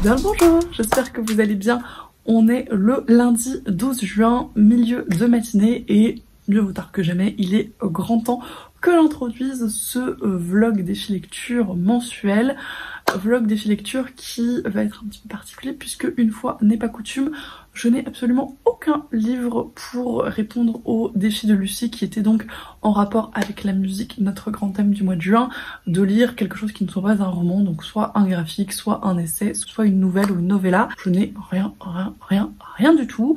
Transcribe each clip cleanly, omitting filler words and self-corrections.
Bien le bonjour, j'espère que vous allez bien. On est le lundi 12 juin, milieu de matinée et mieux vaut tard que jamais, il est grand temps que j'introduise ce vlog défi lecture mensuel. Vlog défi lecture qui va être un petit peu particulier puisque une fois n'est pas coutume, je n'ai absolument aucun livre pour répondre au défi de Lucie qui était donc en rapport avec la musique, notre grand thème du mois de juin, de lire quelque chose qui ne soit pas un roman, donc soit un graphique, soit un essai, soit une nouvelle ou une novella. Je n'ai rien du tout,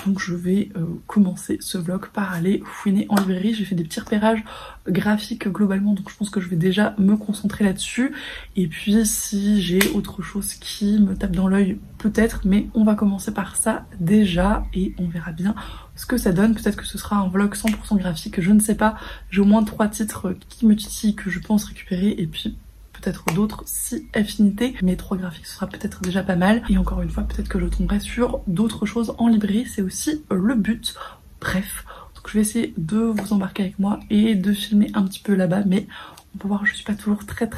donc je vais commencer ce vlog par aller fouiner en librairie. J'ai fait des petits repérages graphiques globalement, donc je pense que je vais déjà me concentrer là-dessus, et puis si j'ai autre chose qui me tape dans l'œil peut-être, mais on va commencer par ça déjà et on verra bien ce que ça donne. Peut-être que ce sera un vlog 100% graphique, je ne sais pas. J'ai au moins 3 titres qui me titillent que je pense récupérer et puis peut-être d'autres si affinité, mais 3 graphiques ce sera peut-être déjà pas mal. Et encore une fois, peut-être que je tomberai sur d'autres choses en librairie, c'est aussi le but. Bref, donc je vais essayer de vous embarquer avec moi et de filmer un petit peu là-bas, mais on peut voir que je suis pas toujours très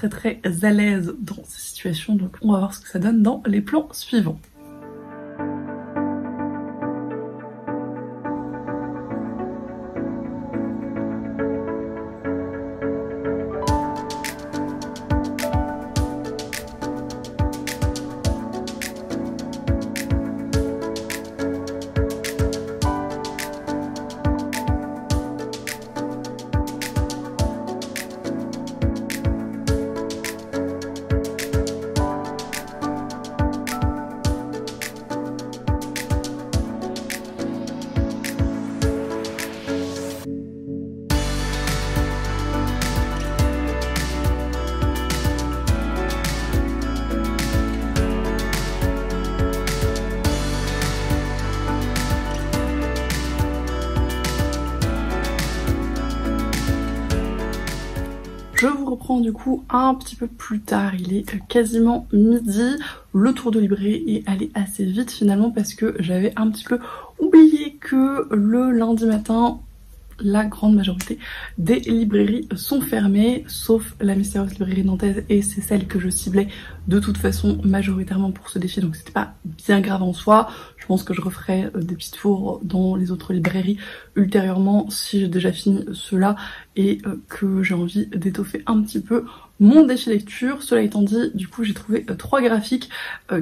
à l'aise dans ces situations, donc on va voir ce que ça donne dans les plans suivants. Je vous reprends du coup un petit peu plus tard, il est quasiment midi. Le tour de librairie est allé assez vite finalement parce que j'avais un petit peu oublié que le lundi matin, la grande majorité des librairies sont fermées, sauf la mystérieuse librairie nantaise, et c'est celle que je ciblais de toute façon majoritairement pour ce défi, donc c'était pas bien grave en soi. Je pense que je referai des petits tours dans les autres librairies ultérieurement si j'ai déjà fini ceux-là et que j'ai envie d'étoffer un petit peu mon défi lecture. Cela étant dit, du coup j'ai trouvé 3 graphiques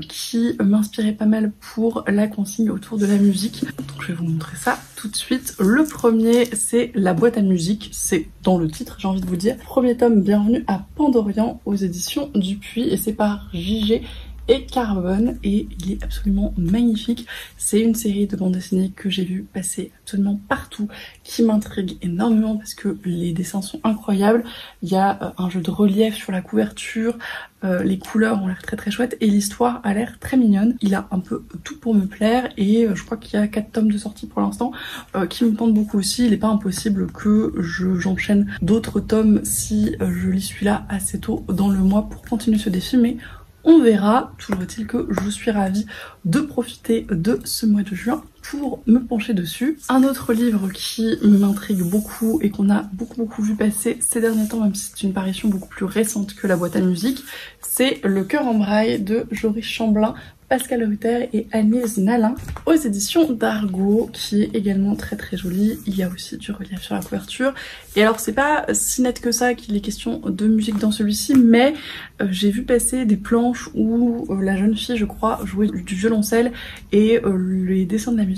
qui m'inspiraient pas mal pour la consigne autour de la musique. Donc je vais vous montrer ça tout de suite. Le premier, c'est la boîte à musique, c'est dans le titre, j'ai envie de vous dire. Premier tome, Bienvenue à Pandorian aux éditions Dupuis, et c'est par JG et Carbone, et il est absolument magnifique. C'est une série de bandes dessinées que j'ai vu passer absolument partout, qui m'intrigue énormément parce que les dessins sont incroyables. Il y a un jeu de relief sur la couverture, les couleurs ont l'air très chouettes et l'histoire a l'air très mignonne. Il a un peu tout pour me plaire et je crois qu'il y a 4 tomes de sortie pour l'instant qui me tentent beaucoup aussi. Il n'est pas impossible que j'enchaîne d'autres tomes si je lis celui-là assez tôt dans le mois pour continuer ce défi, mais on verra. Toujours est-il que je suis ravie de profiter de ce mois de juin pour me pencher dessus. Un autre livre qui m'intrigue beaucoup et qu'on a beaucoup vu passer ces derniers temps, même si c'est une parution beaucoup plus récente que la boîte à musique, c'est Le cœur en braille de Joris Chamblin, Pascal Rutter et Agnès Nalin aux éditions d'Argo, qui est également très joli. Il y a aussi du relief sur la couverture. Et alors c'est pas si net que ça qu'il est question de musique dans celui-ci, mais j'ai vu passer des planches où la jeune fille, je crois, jouait du violoncelle et les dessins de la musique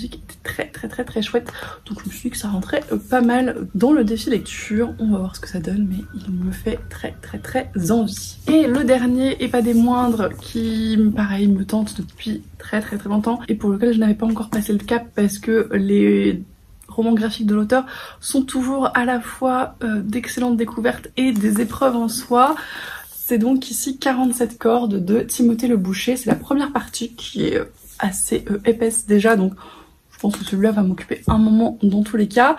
étaient très chouettes. Donc je me suis dit que ça rentrait pas mal dans le défi lecture. On va voir ce que ça donne, mais il me fait très envie. Et le dernier, et pas des moindres, qui pareil me tente depuis très longtemps et pour lequel je n'avais pas encore passé le cap parce que les romans graphiques de l'auteur sont toujours à la fois d'excellentes découvertes et des épreuves en soi. C'est donc ici 47 cordes de Timothée Le Boucher. C'est la première partie qui est assez épaisse déjà, donc je pense que celui-là va m'occuper un moment dans tous les cas.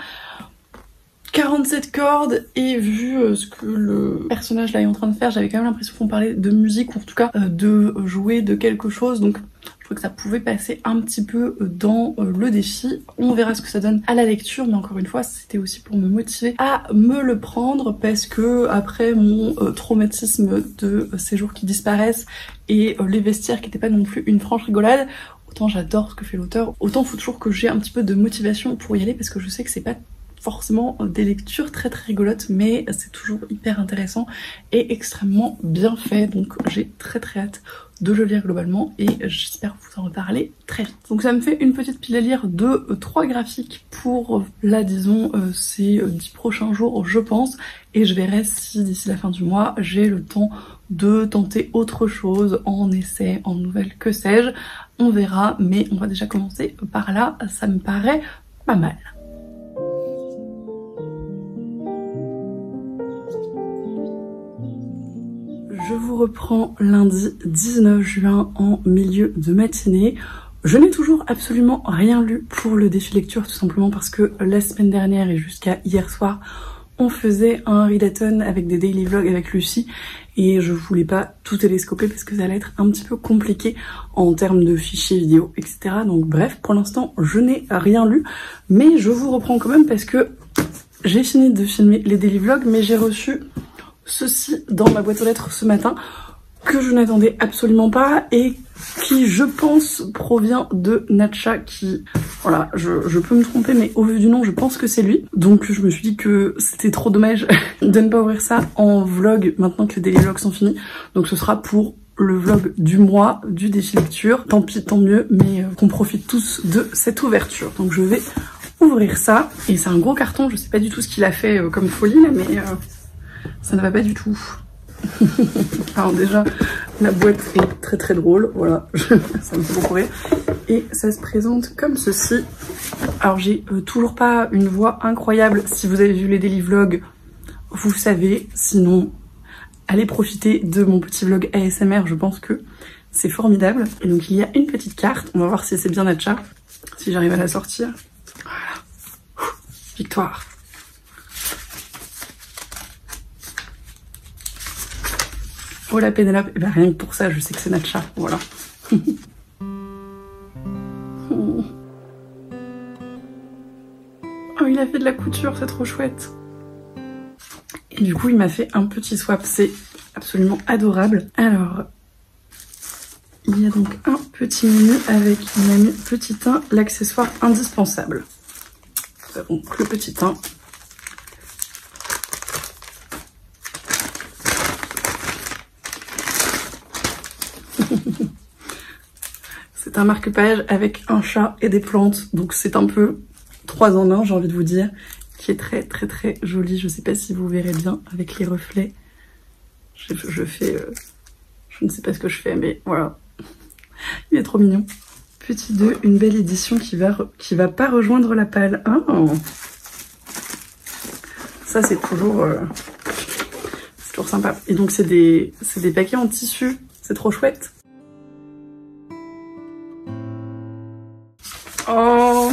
47 cordes, et vu ce que le personnage là est en train de faire, j'avais quand même l'impression qu'on parlait de musique, ou en tout cas de jouer de quelque chose, donc je trouvais que ça pouvait passer un petit peu dans le défi. On verra ce que ça donne à la lecture, mais encore une fois c'était aussi pour me motiver à me le prendre, parce que après mon traumatisme de ces jours qui disparaissent et les vestiaires qui n'étaient pas non plus une franche rigolade, autant j'adore ce que fait l'auteur, autant il faut toujours que j'ai un petit peu de motivation pour y aller, parce que je sais que c'est pas forcément des lectures très rigolotes, mais c'est toujours hyper intéressant et extrêmement bien fait, donc j'ai très hâte de le lire globalement et j'espère vous en reparler très vite. Donc ça me fait une petite pile à lire de 3 graphiques pour là disons ces 10 prochains jours je pense, et je verrai si d'ici la fin du mois j'ai le temps de tenter autre chose en essai, en nouvelle, que sais-je, on verra, mais on va déjà commencer par là, ça me paraît pas mal. Je vous reprends lundi 19 juin en milieu de matinée. Je n'ai toujours absolument rien lu pour le défi lecture, tout simplement parce que la semaine dernière et jusqu'à hier soir, on faisait un readathon avec des daily vlogs avec Lucie et je voulais pas tout télescoper parce que ça allait être un petit peu compliqué en termes de fichiers vidéo, etc. Donc bref, pour l'instant, je n'ai rien lu, mais je vous reprends quand même parce que j'ai fini de filmer les daily vlogs, mais j'ai reçu ceci dans ma boîte aux lettres ce matin que je n'attendais absolument pas et qui, je pense, provient de Natcha qui... Voilà, je peux me tromper, mais au vu du nom, je pense que c'est lui. Donc je me suis dit que c'était trop dommage de ne pas ouvrir ça en vlog maintenant que les daily vlogs sont finis. Donc ce sera pour le vlog du mois du défi lecture. Tant pis, tant mieux, mais qu'on profite tous de cette ouverture. Donc je vais ouvrir ça. Et c'est un gros carton, je sais pas du tout ce qu'il a fait comme folie là, mais... ça ne va pas du tout. Alors déjà, la boîte est très drôle, voilà, ça me fait beaucoup rire. Et ça se présente comme ceci. Alors j'ai toujours pas une voix incroyable, si vous avez vu les daily vlogs, vous savez, sinon allez profiter de mon petit vlog ASMR, je pense que c'est formidable. Et donc il y a une petite carte, on va voir si c'est bien Natcha, si j'arrive à la sortir. Voilà, victoire. Oh la Pénélope, et ben rien que pour ça, je sais que c'est Natcha, voilà. Oh, il a fait de la couture, c'est trop chouette. Et du coup, il m'a fait un petit swap, c'est absolument adorable. Alors, il y a donc un petit menu avec, il m'a mis petit 1, l'accessoire indispensable. Nous avons le petit 1. C'est un marque-page avec un chat et des plantes, donc c'est un peu 3 en 1, j'ai envie de vous dire, qui est très joli. Je sais pas si vous verrez bien avec les reflets. Je fais... je ne sais pas ce que je fais, mais voilà. Il est trop mignon. Petit 2, une belle édition qui va pas rejoindre la palle. Oh, ça c'est toujours sympa. Et donc c'est des paquets en tissu, c'est trop chouette. Oh,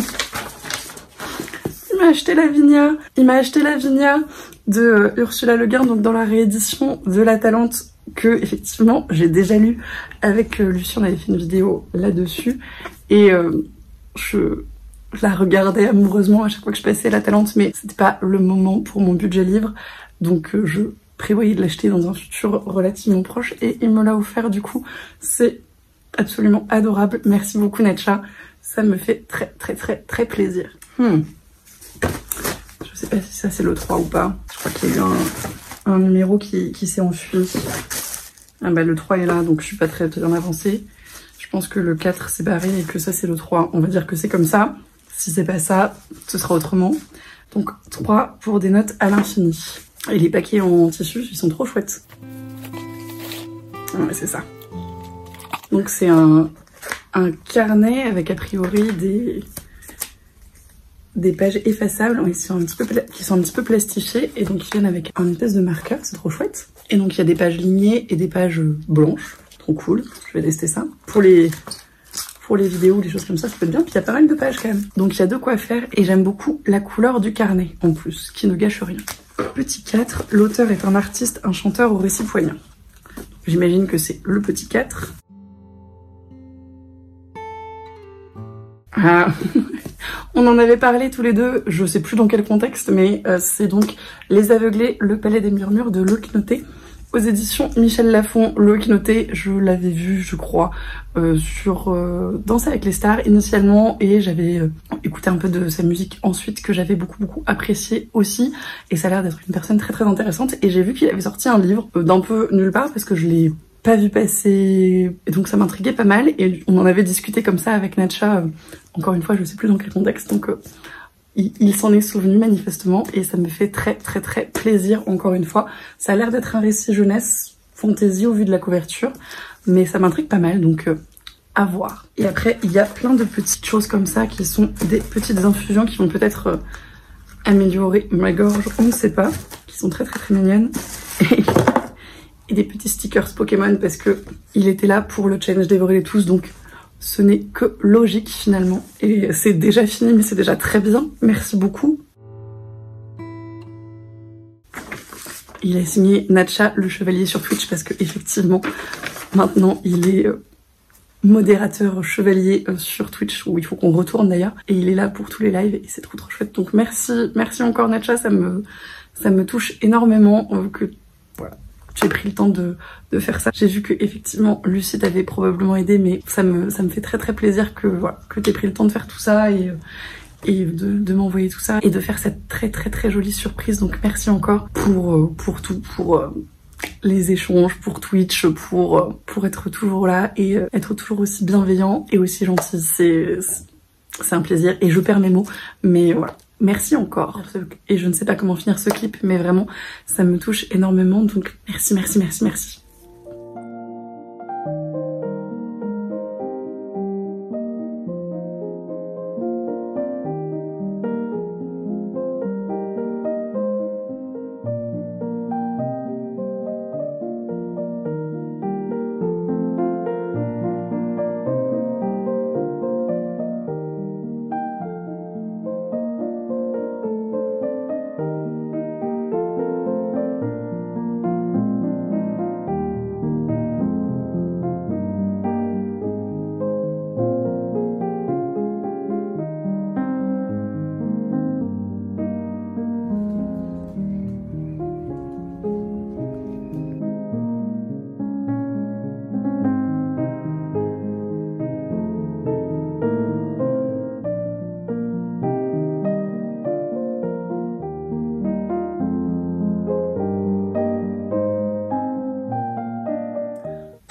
il m'a acheté Lavinia. Il m'a acheté Lavinia de Ursula Le Guin, donc dans la réédition de l'Atalante que effectivement j'ai déjà lu avec Lucie. On avait fait une vidéo là-dessus et je la regardais amoureusement à chaque fois que je passais l'Atalante, mais c'était pas le moment pour mon budget livre, donc je prévoyais de l'acheter dans un futur relativement proche et il me l'a offert. Du coup, c'est absolument adorable. Merci beaucoup Natcha. Ça me fait très plaisir. Je sais pas si ça c'est le 3 ou pas. Je crois qu'il y a eu un numéro qui s'est enfui. Ah bah le 3 est là, donc je suis pas très bien avancée. Je pense que le 4 s'est barré et que ça c'est le 3. On va dire que c'est comme ça. Si c'est pas ça, ce sera autrement. Donc 3 pour des notes à l'infini. Et les paquets en tissu, ils sont trop chouettes. Ouais, c'est ça. Donc c'est un carnet avec a priori des pages effaçables qui sont un petit peu plastifiées et donc ils viennent avec un espèce de marqueur, c'est trop chouette. Et donc il y a des pages lignées et des pages blanches, trop cool, je vais tester ça. Pour les vidéos ou des choses comme ça peut être bien, puis il y a pas mal de pages quand même. Donc il y a de quoi faire et j'aime beaucoup la couleur du carnet en plus, qui ne gâche rien. Petit 4, l'auteur est un artiste, un chanteur au récit poignant. J'imagine que c'est le petit 4. On en avait parlé tous les deux, je sais plus dans quel contexte, mais c'est donc Les Aveuglés, le Palais des Murmures de Loki Noté, aux éditions Michel Lafon. Loki Noté, je l'avais vu, je crois, sur Danser avec les stars initialement, et j'avais écouté un peu de sa musique ensuite, que j'avais beaucoup apprécié aussi, et ça a l'air d'être une personne très intéressante. Et j'ai vu qu'il avait sorti un livre d'un peu nulle part, parce que je l'ai pas vu passer, et donc ça m'intriguait pas mal, et on en avait discuté comme ça avec Natcha, encore une fois je sais plus dans quel contexte, donc il s'en est souvenu manifestement, et ça me fait très plaisir encore une fois. Ça a l'air d'être un récit jeunesse, fantasy au vu de la couverture, mais ça m'intrigue pas mal, donc à voir. Et après il y a plein de petites choses comme ça qui sont des petites infusions qui vont peut-être améliorer ma gorge, on ne sait pas, qui sont très mignonnes. Et des petits stickers Pokémon parce que il était là pour le challenge Dévorer les tous, donc ce n'est que logique finalement. Et c'est déjà fini, mais c'est déjà très bien. Merci beaucoup. Il a signé Natcha le Chevalier sur Twitch parce que effectivement maintenant il est modérateur chevalier sur Twitch, où il faut qu'on retourne d'ailleurs, et il est là pour tous les lives et c'est trop chouette. Donc merci encore Natcha, ça me touche énormément que voilà. J'ai pris le temps de faire ça. J'ai vu que effectivement Lucie t'avait probablement aidé, mais ça me fait très plaisir que voilà, que t'aies pris le temps de faire tout ça et de m'envoyer tout ça et de faire cette très jolie surprise. Donc merci encore pour tout, pour les échanges, pour Twitch, pour être toujours là et être toujours aussi bienveillant et aussi gentil. C'est un plaisir et je perds mes mots, mais voilà. Merci encore. Et je ne sais pas comment finir ce clip, mais vraiment, ça me touche énormément. Donc merci.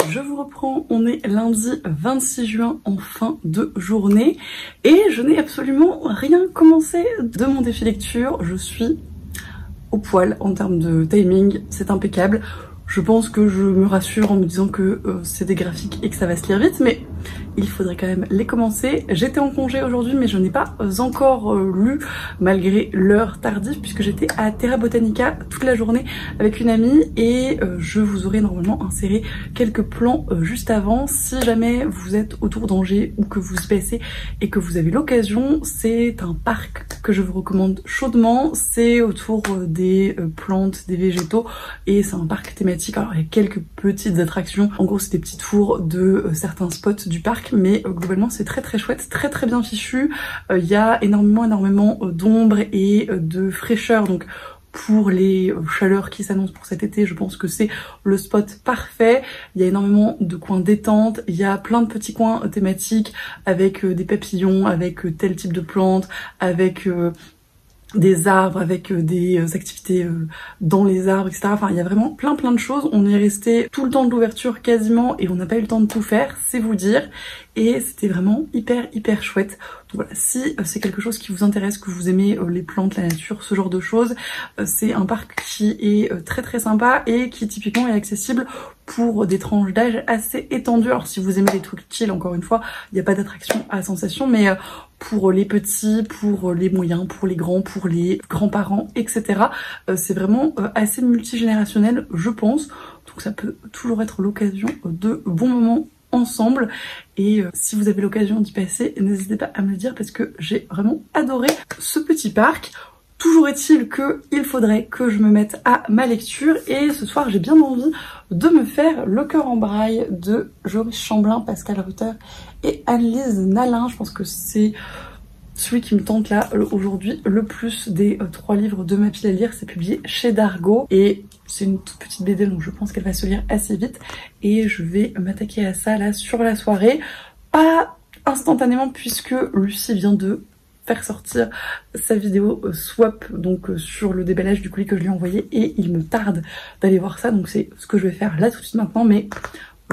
Je vous reprends, on est lundi 26 juin en fin de journée et je n'ai absolument rien commencé de mon défi lecture. Je suis au poil en termes de timing, c'est impeccable. Je pense que je me rassure en me disant que c'est des graphiques et que ça va se lire vite, mais il faudrait quand même les commencer. J'étais en congé aujourd'hui, mais je n'ai pas encore lu, malgré l'heure tardive, puisque j'étais à Terra Botanica toute la journée avec une amie, et je vous aurai normalement inséré quelques plans juste avant. Si jamais vous êtes autour d'Angers ou que vous y passez et que vous avez l'occasion, c'est un parc que je vous recommande chaudement. C'est autour des plantes, des végétaux, et c'est un parc thématique. Alors il y a quelques petites attractions, en gros c'est des petites tours de certains spots du parc, mais globalement c'est très chouette, très bien fichu. Il y a énormément d'ombre et de fraîcheur, donc pour les chaleurs qui s'annoncent pour cet été, je pense que c'est le spot parfait. Il y a énormément de coins détente, il y a plein de petits coins thématiques avec des papillons, avec tel type de plantes, avec des arbres, avec des activités dans les arbres, etc. Enfin, il y a vraiment plein de choses. On est resté tout le temps de l'ouverture quasiment et on n'a pas eu le temps de tout faire, c'est vous dire. Et c'était vraiment hyper chouette. Donc voilà, si c'est quelque chose qui vous intéresse, que vous aimez les plantes, la nature, ce genre de choses, c'est un parc qui est très sympa et qui typiquement est accessible pour des tranches d'âge assez étendues. Alors si vous aimez les trucs chill, encore une fois, il n'y a pas d'attraction à sensation, mais pour les petits, pour les moyens, pour les grands, pour les grands-parents, etc. C'est vraiment assez multigénérationnel, je pense. Donc ça peut toujours être l'occasion de bons moments ensemble. Et si vous avez l'occasion d'y passer, n'hésitez pas à me le dire parce que j'ai vraiment adoré ce petit parc. Toujours est-il qu'il faudrait que je me mette à ma lecture et ce soir j'ai bien envie de me faire Le cœur en braille de Joris Chamblin, Pascal Rutter et Anne-Lise Nalin. Je pense que c'est celui qui me tente là aujourd'hui le plus des 3 livres de ma pile à lire. C'est publié chez Dargaud et c'est une toute petite BD donc je pense qu'elle va se lire assez vite et je vais m'attaquer à ça là sur la soirée. Pas instantanément puisque Lucie vient de faire sortir sa vidéo swap donc sur le déballage du colis que je lui ai envoyé et il me tarde d'aller voir ça, donc c'est ce que je vais faire là tout de suite maintenant, mais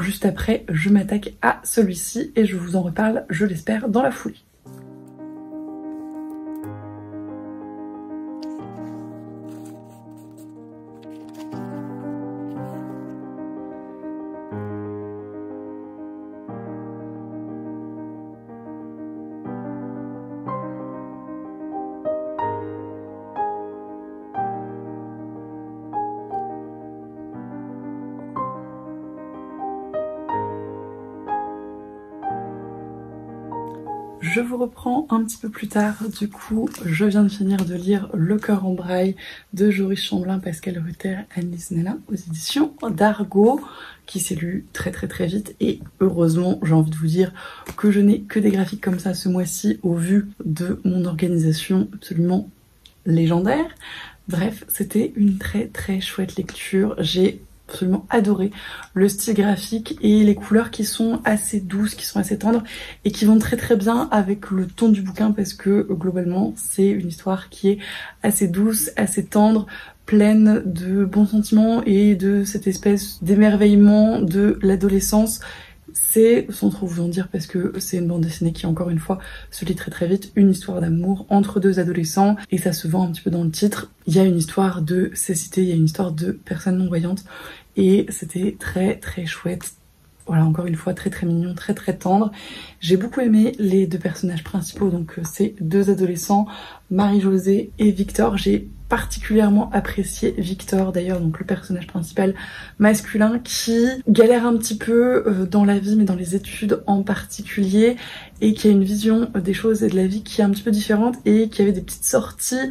juste après je m'attaque à celui-ci et je vous en reparle, je l'espère, dans la foulée. Je vous reprends un petit peu plus tard, du coup je viens de finir de lire Le cœur en braille de Joris Chamblin, Pascal Rutter, Anne-Lise Nalin aux éditions Dargaud, qui s'est lu très vite et heureusement j'ai envie de vous dire que je n'ai que des graphiques comme ça ce mois-ci au vu de mon organisation absolument légendaire. Bref, c'était une très chouette lecture, j'ai absolument adoré le style graphique et les couleurs qui sont assez douces, qui sont assez tendres et qui vont très bien avec le ton du bouquin parce que globalement c'est une histoire qui est assez douce, assez tendre, pleine de bons sentiments et de cette espèce d'émerveillement de l'adolescence. C'est, sans trop vous en dire parce que c'est une bande dessinée qui encore une fois se lit très vite, une histoire d'amour entre 2 adolescents et ça se vend un petit peu dans le titre. Il y a une histoire de cécité, il y a une histoire de personnes non-voyantes et c'était très chouette. Voilà, encore une fois très mignon, très tendre. J'ai beaucoup aimé les 2 personnages principaux, donc ces 2 adolescents, Marie-Josée et Victor. J'ai particulièrement apprécié Victor d'ailleurs, donc le personnage principal masculin qui galère un petit peu dans la vie mais dans les études en particulier et qui a une vision des choses et de la vie qui est un petit peu différente et qui avait des petites sorties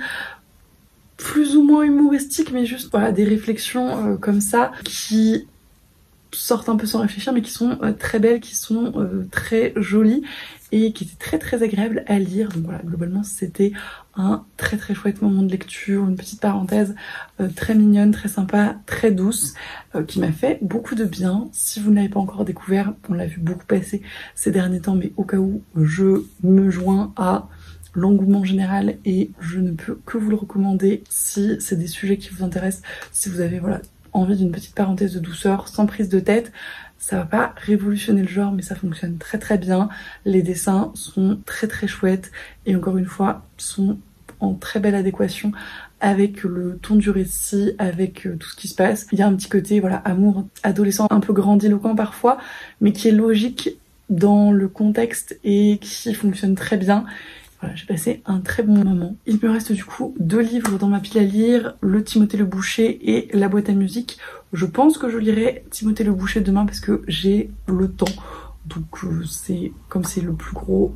plus ou moins humoristiques mais juste voilà des réflexions comme ça qui sortent un peu sans réfléchir mais qui sont très belles, qui sont très jolies et qui étaient très agréables à lire. Donc voilà, globalement c'était un très chouette moment de lecture, une petite parenthèse très mignonne, très sympa, très douce, qui m'a fait beaucoup de bien. Si vous ne l'avez pas encore découvert, on l'a vu beaucoup passer ces derniers temps, mais au cas où, je me joins à l'engouement général et je ne peux que vous le recommander si c'est des sujets qui vous intéressent, si vous avez voilà envie d'une petite parenthèse de douceur sans prise de tête. Ça va pas révolutionner le genre mais ça fonctionne très bien. Les dessins sont très chouettes et encore une fois sont en très belle adéquation avec le ton du récit, avec tout ce qui se passe. Il y a un petit côté voilà amour adolescent un peu grandiloquent parfois mais qui est logique dans le contexte et qui fonctionne très bien. Voilà, j'ai passé un très bon moment. Il me reste du coup 2 livres dans ma pile à lire, le Timothée le Boucher et La boîte à musique. Je pense que je lirai Timothée le Boucher demain parce que j'ai le temps. Donc c'est comme c'est le plus gros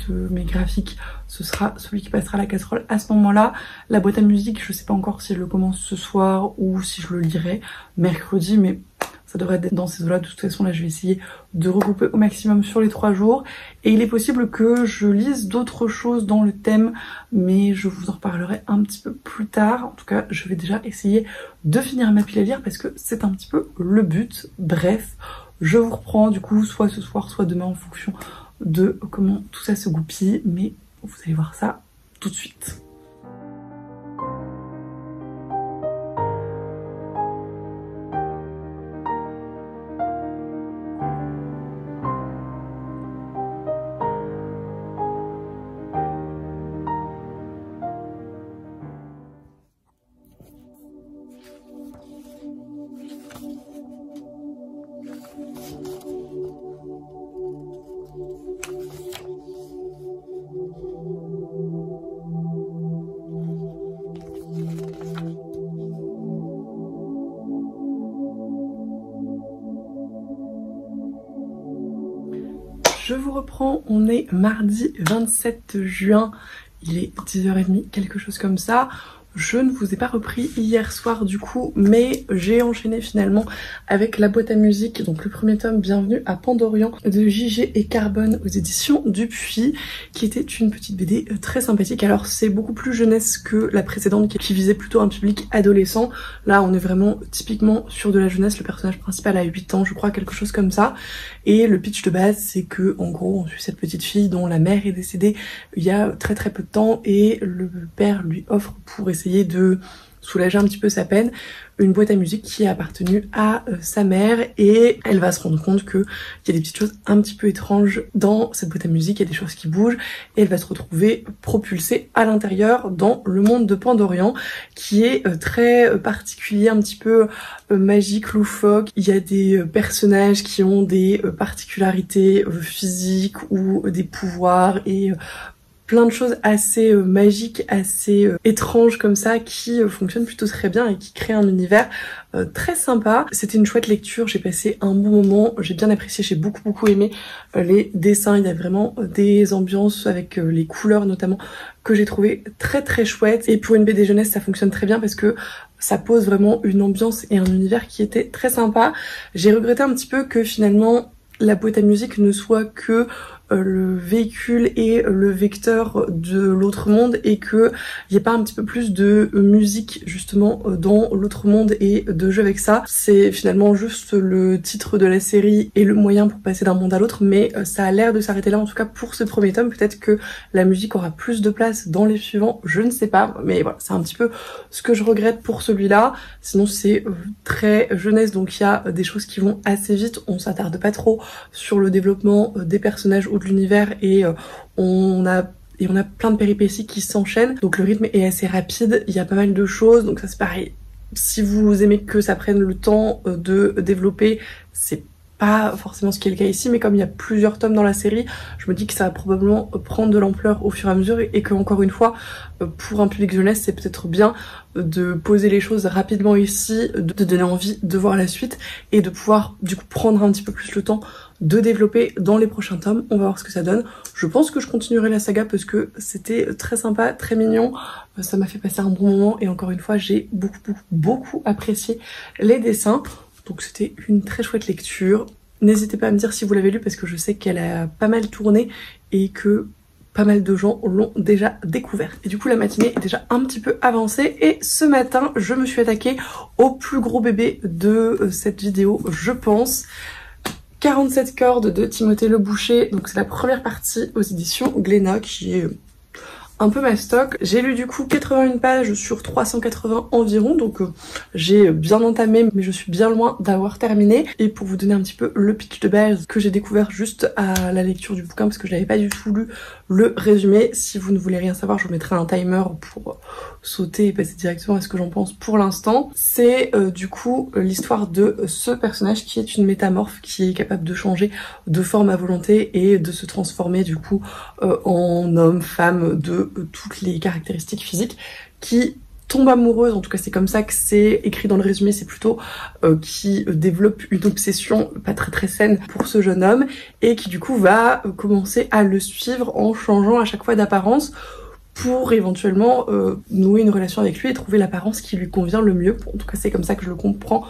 de mes graphiques, ce sera celui qui passera la casserole à ce moment-là. La boîte à musique, je sais pas encore si je le commence ce soir ou si je le lirai mercredi, mais ça devrait être dans ces eaux-là. De toute façon, là, je vais essayer de regrouper au maximum sur les 3 jours. Et il est possible que je lise d'autres choses dans le thème, mais je vous en reparlerai un petit peu plus tard. En tout cas, je vais déjà essayer de finir ma pile à lire parce que c'est un petit peu le but. Bref, je vous reprends du coup soit ce soir, soit demain en fonction de comment tout ça se goupille. Mais vous allez voir ça tout de suite. Je vous reprends, on est mardi 27 juin il est 10h30, quelque chose comme ça. Je ne vous ai pas repris hier soir du coup, mais j'ai enchaîné finalement avec la boîte à musique, donc le premier tome, Bienvenue à Pandorian, de JG et Carbone aux éditions Dupuis, qui était une petite BD très sympathique. Alors c'est beaucoup plus jeunesse que la précédente qui visait plutôt un public adolescent. Là on est vraiment typiquement sur de la jeunesse, le personnage principal a 8 ans je crois, quelque chose comme ça. Et le pitch de base c'est que en gros on suit cette petite fille dont la mère est décédée il y a très peu de temps et le père lui offre pour essayer de soulager un petit peu sa peine, une boîte à musique qui a appartenu à sa mère, et elle va se rendre compte qu'il y a des petites choses un petit peu étranges dans cette boîte à musique, il y a des choses qui bougent, et elle va se retrouver propulsée à l'intérieur dans le monde de Pandorian, qui est très particulier, un petit peu magique, loufoque. Il y a des personnages qui ont des particularités physiques ou des pouvoirs et plein de choses assez magiques, assez étranges comme ça, qui fonctionnent plutôt très bien et qui créent un univers très sympa. C'était une chouette lecture, j'ai passé un bon moment, j'ai bien apprécié, j'ai beaucoup aimé les dessins. Il y a vraiment des ambiances avec les couleurs notamment que j'ai trouvé très chouettes. Et pour une BD jeunesse, ça fonctionne très bien parce que ça pose vraiment une ambiance et un univers qui était très sympa. J'ai regretté un petit peu que finalement la boîte à musique ne soit que le véhicule et le vecteur de l'autre monde, et que il n'y ait pas un petit peu plus de musique justement dans l'autre monde et de jeu avec ça. C'est finalement juste le titre de la série et le moyen pour passer d'un monde à l'autre, mais ça a l'air de s'arrêter là en tout cas pour ce premier tome. Peut-être que la musique aura plus de place dans les suivants, je ne sais pas, mais voilà, c'est un petit peu ce que je regrette pour celui-là. Sinon c'est très jeunesse, donc il y a des choses qui vont assez vite, on s'attarde pas trop sur le développement des personnages ou de l'univers, et on a plein de péripéties qui s'enchaînent, donc le rythme est assez rapide, il y a pas mal de choses, donc ça c'est pareil. Si vous aimez que ça prenne le temps de développer, c'est pas forcément ce qui est le cas ici, mais comme il y a plusieurs tomes dans la série, je me dis que ça va probablement prendre de l'ampleur au fur et à mesure, et que encore une fois, pour un public jeunesse, c'est peut-être bien de poser les choses rapidement ici, de donner envie de voir la suite, et de pouvoir du coup prendre un petit peu plus le temps de développer dans les prochains tomes. On va voir ce que ça donne. Je pense que je continuerai la saga parce que c'était très sympa, très mignon, ça m'a fait passer un bon moment, et encore une fois j'ai beaucoup apprécié les dessins. Donc c'était une très chouette lecture. N'hésitez pas à me dire si vous l'avez lu parce que je sais qu'elle a pas mal tourné et que pas mal de gens l'ont déjà découvert. Et du coup la matinée est déjà un petit peu avancée, et ce matin je me suis attaquée au plus gros bébé de cette vidéo je pense. 47 cordes de Timothée Le Boucher, donc c'est la première partie aux éditions Glénat, qui est un peu ma stock. J'ai lu du coup 81 pages sur 380 environ, donc j'ai bien entamé, mais je suis bien loin d'avoir terminé. Et pour vous donner un petit peu le pitch de base que j'ai découvert juste à la lecture du bouquin, parce que je n'avais pas du tout lu le résumé, si vous ne voulez rien savoir, je vous mettrai un timer pour sauter et passer directement à ce que j'en pense pour l'instant. C'est du coup l'histoire de ce personnage qui est une métamorphe, qui est capable de changer de forme à volonté et de se transformer du coup en homme, femme, de toutes les caractéristiques physiques, qui tombe amoureuse, en tout cas c'est comme ça que c'est écrit dans le résumé, c'est plutôt qui développe une obsession pas très saine pour ce jeune homme, et qui du coup va commencer à le suivre en changeant à chaque fois d'apparence pour éventuellement nouer une relation avec lui et trouver l'apparence qui lui convient le mieux. En tout cas c'est comme ça que je le comprends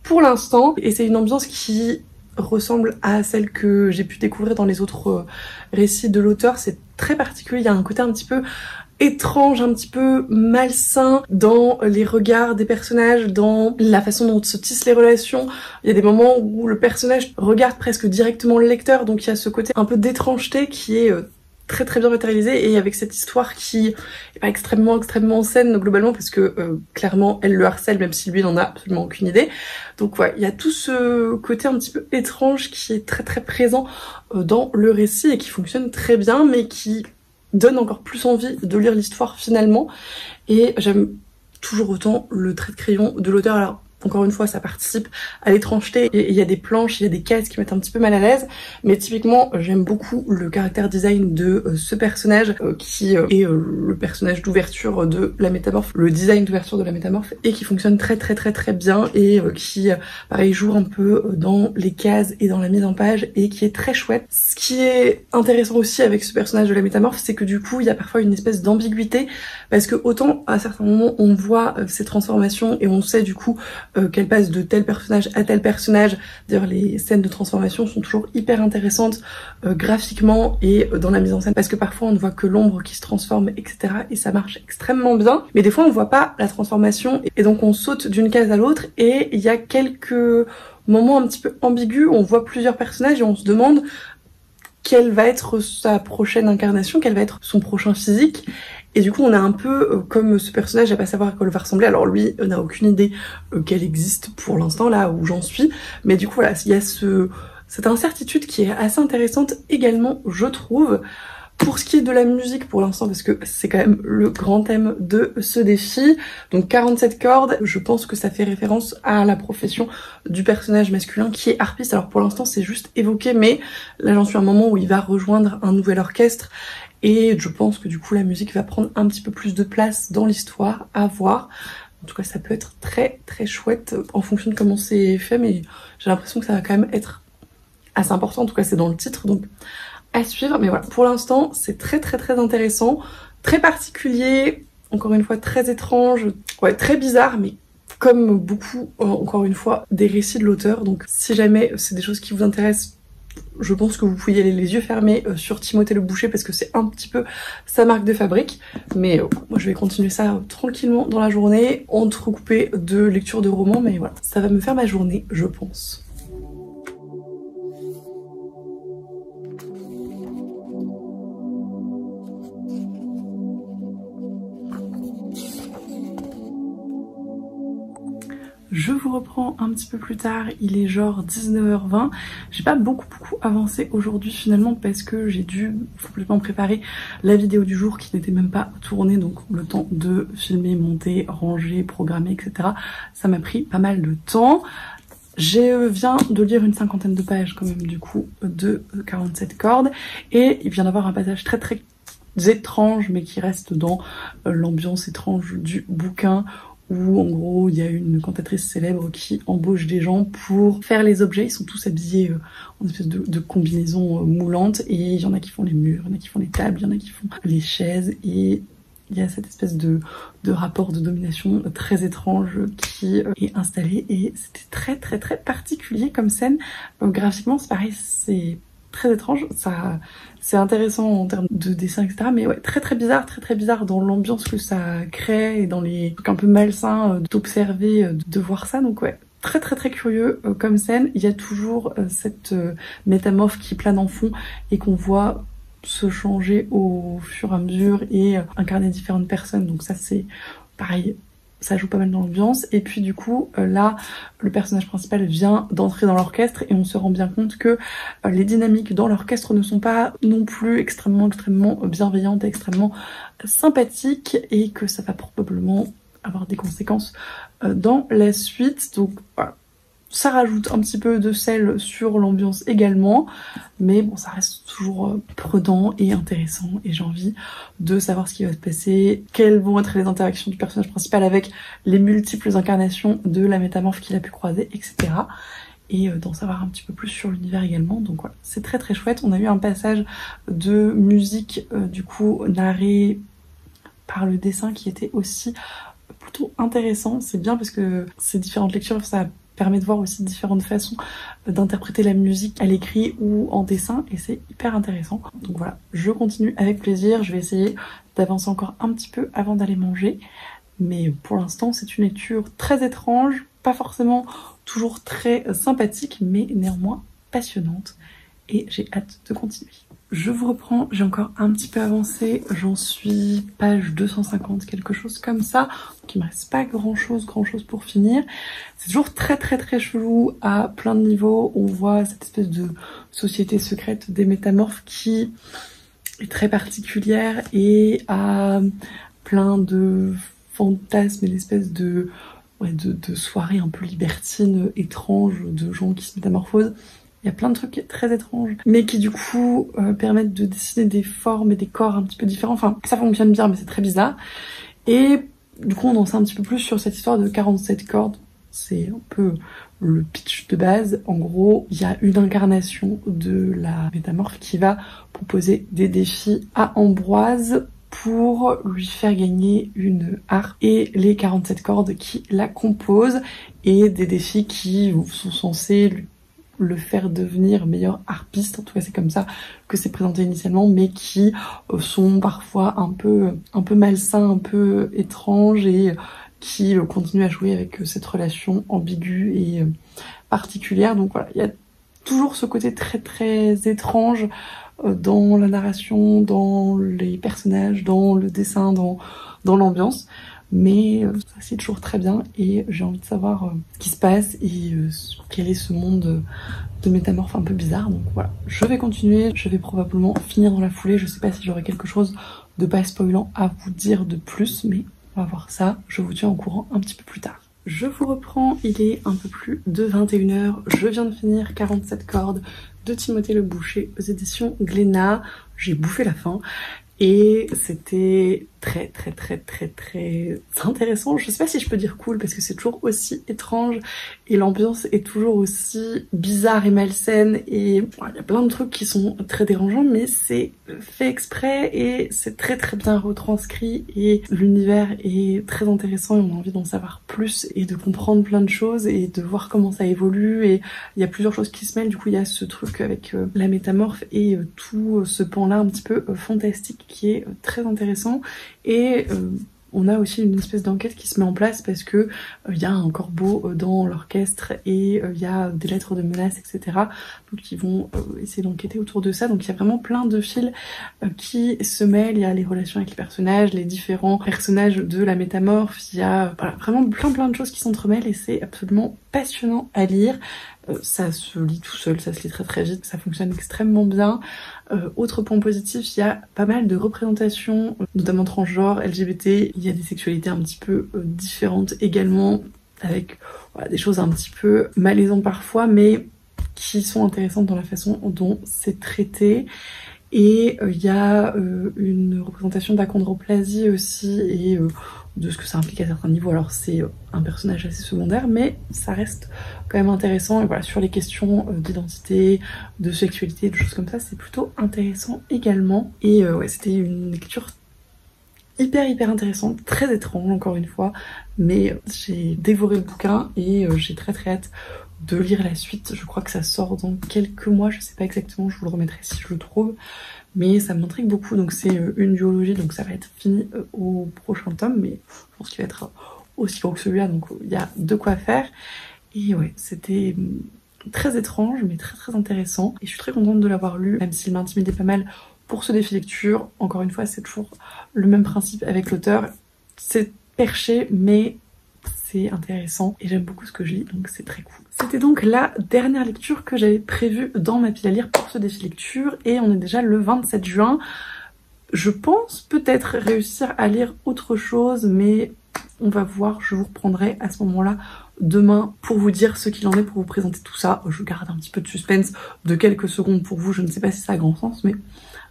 pour l'instant, et c'est une ambiance qui ressemble à celle que j'ai pu découvrir dans les autres récits de l'auteur. C'est très particulier, il y a un côté un petit peu étrange, un petit peu malsain dans les regards des personnages, dans la façon dont se tissent les relations. Il y a des moments où le personnage regarde presque directement le lecteur, donc il y a ce côté un peu d'étrangeté qui est très bien matérialisé, et avec cette histoire qui est pas extrêmement saine globalement, parce que clairement elle le harcèle même si lui n'en a absolument aucune idée. Donc ouais, il y a tout ce côté un petit peu étrange qui est très présent dans le récit, et qui fonctionne très bien, mais qui donne encore plus envie de lire l'histoire finalement. Et j'aime toujours autant le trait de crayon de l'auteur. Alors encore une fois, ça participe à l'étrangeté et il y a des planches, il y a des cases qui mettent un petit peu mal à l'aise. Mais typiquement, j'aime beaucoup le caractère design de ce personnage qui est le personnage d'ouverture de la métamorphe, le design d'ouverture de la métamorphe et qui fonctionne très bien et qui, pareil, joue un peu dans les cases et dans la mise en page et qui est très chouette. Ce qui est intéressant aussi avec ce personnage de la métamorphe, c'est que du coup, il y a parfois une espèce d'ambiguïté parce que autant à certains moments, on voit ces transformations et on sait du coup qu'elle passe de tel personnage à tel personnage. D'ailleurs, les scènes de transformation sont toujours hyper intéressantes graphiquement et dans la mise en scène parce que parfois on ne voit que l'ombre qui se transforme, etc. Et ça marche extrêmement bien. Mais des fois, on voit pas la transformation et donc on saute d'une case à l'autre et il y a quelques moments un petit peu ambigus où on voit plusieurs personnages et on se demande quelle va être sa prochaine incarnation, quel va être son prochain physique. Et du coup, on a un peu comme ce personnage à pas savoir à quoi il va ressembler. Alors lui n'a aucune idée qu'elle existe pour l'instant, là où j'en suis. Mais du coup, voilà, il y a cette incertitude qui est assez intéressante également, je trouve. Pour ce qui est de la musique pour l'instant, parce que c'est quand même le grand thème de ce défi, donc 47 cordes, je pense que ça fait référence à la profession du personnage masculin qui est harpiste. Alors pour l'instant c'est juste évoqué, mais là j'en suis à un moment où il va rejoindre un nouvel orchestre et je pense que du coup la musique va prendre un petit peu plus de place dans l'histoire, à voir. En tout cas ça peut être très chouette en fonction de comment c'est fait, mais j'ai l'impression que ça va quand même être assez important, en tout cas c'est dans le titre, donc à suivre. Mais voilà, pour l'instant c'est très intéressant, très particulier, encore une fois très étrange, ouais, très bizarre, mais comme beaucoup encore une fois des récits de l'auteur. Donc si jamais c'est des choses qui vous intéressent, je pense que vous pouvez y aller les yeux fermés sur Timothée le Boucher parce que c'est un petit peu sa marque de fabrique. Mais moi je vais continuer ça tranquillement dans la journée, entrecoupé de lecture de romans, mais voilà, ça va me faire ma journée, je pense. Je vous reprends un petit peu plus tard, il est genre 19h20. J'ai pas beaucoup avancé aujourd'hui finalement parce que j'ai dû complètement préparer la vidéo du jour qui n'était même pas tournée, donc le temps de filmer, monter, ranger, programmer, etc. Ça m'a pris pas mal de temps. Je viens de lire une 50aine de pages quand même du coup de 47 cordes et il vient d'avoir un passage très étrange mais qui reste dans l'ambiance étrange du bouquin où en gros il y a une cantatrice célèbre qui embauche des gens pour faire les objets. Ils sont tous habillés en espèce de combinaison moulante et il y en a qui font les murs, il y en a qui font les tables, il y en a qui font les chaises et il y a cette espèce de rapport de domination très étrange qui est installé et c'était très particulier comme scène. Graphiquement c'est pareil, c'est très étrange, ça c'est intéressant en termes de dessin, etc. Mais ouais, très bizarre dans l'ambiance que ça crée et dans les trucs un peu malsains d'observer, de voir ça. Donc ouais, très curieux comme scène. Il y a toujours cette métamorphe qui plane en fond et qu'on voit se changer au fur et à mesure et incarner différentes personnes. Donc ça c'est pareil, ça joue pas mal dans l'ambiance. Et puis du coup là le personnage principal vient d'entrer dans l'orchestre et on se rend bien compte que les dynamiques dans l'orchestre ne sont pas non plus extrêmement bienveillantes et extrêmement sympathiques et que ça va probablement avoir des conséquences dans la suite. Donc voilà, ça rajoute un petit peu de sel sur l'ambiance également, mais bon, ça reste toujours prudent et intéressant et j'ai envie de savoir ce qui va se passer, quelles vont être les interactions du personnage principal avec les multiples incarnations de la métamorphe qu'il a pu croiser, etc. Et d'en savoir un petit peu plus sur l'univers également. Donc voilà, c'est très chouette. On a eu un passage de musique du coup narré par le dessin qui était aussi plutôt intéressant. C'est bien parce que ces différentes lectures, ça permet de voir aussi différentes façons d'interpréter la musique à l'écrit ou en dessin et c'est hyper intéressant. Donc voilà, je continue avec plaisir, je vais essayer d'avancer encore un petit peu avant d'aller manger, mais pour l'instant c'est une lecture très étrange, pas forcément toujours très sympathique, mais néanmoins passionnante et j'ai hâte de continuer. Je vous reprends, j'ai encore un petit peu avancé, j'en suis page 250, quelque chose comme ça, donc il me reste pas grand chose pour finir. C'est toujours très chelou à plein de niveaux, on voit cette espèce de société secrète des métamorphes qui est très particulière et a plein de fantasmes et d'espèces de de soirées un peu libertines, étranges, de gens qui se métamorphosent. Il y a plein de trucs très étranges, mais qui du coup permettent de dessiner des formes et des corps un petit peu différents. Enfin, ça fonctionne bien, mais c'est très bizarre. Et du coup, on en sait un petit peu plus sur cette histoire de 47 cordes. C'est un peu le pitch de base. En gros, il y a une incarnation de la métamorphe qui va proposer des défis à Ambroise pour lui faire gagner une harpe et les 47 cordes qui la composent, et des défis qui sont censés le faire devenir meilleur harpiste. En tout cas, c'est comme ça que c'est présenté initialement, mais qui sont parfois un peu malsains, un peu étranges, et qui continuent à jouer avec cette relation ambiguë et particulière. Donc voilà, il y a toujours ce côté très très étrange dans la narration, dans les personnages, dans le dessin, dans l'ambiance. Mais ça c'est toujours très bien, et j'ai envie de savoir ce qui se passe et quel est ce monde de métamorphe un peu bizarre. Donc voilà, je vais continuer, je vais probablement finir dans la foulée. Je sais pas si j'aurai quelque chose de pas spoilant à vous dire de plus, mais on va voir ça. Je vous tiens au courant un petit peu plus tard. Je vous reprends, il est un peu plus de 21 h. Je viens de finir 47 cordes de Timothée Le Boucher aux éditions Glénat. J'ai bouffé la fin. Et c'était très intéressant. Je sais pas si je peux dire cool, parce que c'est toujours aussi étrange et l'ambiance est toujours aussi bizarre et malsaine, et il y a plein de trucs qui sont très dérangeants, mais c'est fait exprès et c'est très bien retranscrit, et l'univers est très intéressant et on a envie d'en savoir plus et de comprendre plein de choses et de voir comment ça évolue. Et il y a plusieurs choses qui se mêlent. Du coup, il y a ce truc avec la métamorphe et tout ce pan-là un petit peu fantastique qui est très intéressant. Et on a aussi une espèce d'enquête qui se met en place, parce que il y a un corbeau dans l'orchestre et il y a des lettres de menaces, etc. Donc ils vont essayer d'enquêter autour de ça. Donc il y a vraiment plein de fils qui se mêlent. Il y a les relations avec les personnages, les différents personnages de la métamorphe. Il y a voilà, vraiment plein de choses qui s'entremêlent, et c'est absolument passionnant à lire. Ça se lit tout seul, ça se lit très vite, ça fonctionne extrêmement bien. Autre point positif, il y a pas mal de représentations, notamment transgenres, LGBT. Il y a des sexualités un petit peu différentes également, avec voilà, des choses un petit peu malaisantes parfois, mais qui sont intéressantes dans la façon dont c'est traité. Et il y a une représentation d'achondroplasie aussi, et de ce que ça implique à certains niveaux. Alors c'est un personnage assez secondaire, mais ça reste quand même intéressant. Et voilà, sur les questions d'identité, de sexualité, de choses comme ça, c'est plutôt intéressant également. Et ouais, c'était une lecture hyper intéressante, très étrange encore une fois, mais j'ai dévoré le bouquin et j'ai très hâte de lire la suite. Je crois que ça sort dans quelques mois, je sais pas exactement, je vous le remettrai si je le trouve, mais ça m'intrigue beaucoup. Donc c'est une duologie, donc ça va être fini au prochain tome, mais je pense qu'il va être aussi gros que celui-là, donc il y a de quoi faire. Et ouais, c'était très étrange, mais très intéressant, et je suis très contente de l'avoir lu, même s'il m'intimidait pas mal pour ce défi lecture. Encore une fois, c'est toujours le même principe avec l'auteur, c'est perché, mais c'est intéressant et j'aime beaucoup ce que je lis, donc c'est très cool. C'était donc la dernière lecture que j'avais prévue dans ma pile à lire pour ce défi lecture, et on est déjà le 27 juin. Je pense peut-être réussir à lire autre chose, mais on va voir, je vous reprendrai à ce moment-là demain pour vous dire ce qu'il en est, pour vous présenter tout ça. Je garde un petit peu de suspense de quelques secondes pour vous, je ne sais pas si ça a grand sens, mais